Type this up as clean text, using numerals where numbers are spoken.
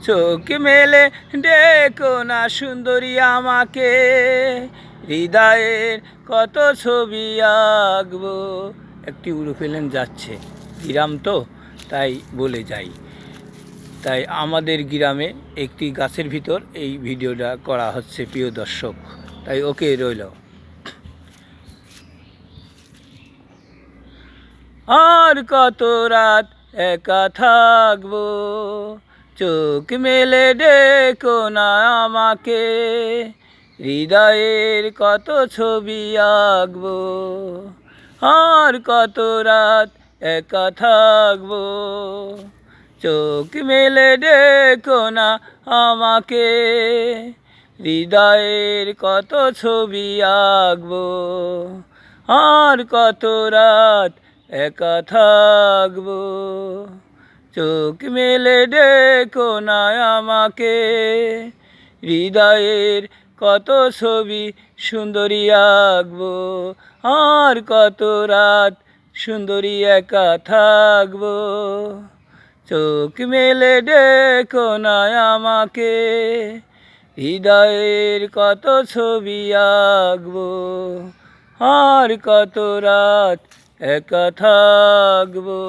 চোখ মেলে দেখো না সুন্দরী আমাকে, হৃদয়ের কত ছবি আঁকবো। একটি উড়োপ্লেন যাচ্ছে, গ্রাম তো তাই বলে যাই। তাই আমাদের গ্রামে একটি গাছের ভিতর এই ভিডিওটা করা হচ্ছে প্রিয় দর্শক। তাই ওকে রইল। আর কত রাত একা থাকবো, চোখ মেলে দেখো না আমাকে, হৃদয়ের কত ছবি আঁকবো। আর কত রাত একা থাকবো, চোখ মেলে দেখো না আমাকে, হৃদয়ের কত ছবি আঁকবো। আর কত রাত একা থাকবো, চোখ মেলে দেখো না আমাকে, হৃদয়ের কত ছবি সুন্দরী আঁকবো। আর কত রাত সুন্দরী একা থাকবো, চোখ মেলে দেখো না আমাকে, হৃদয়ের কত ছবি আঁকবো। আর কত রাত একা থাকবো।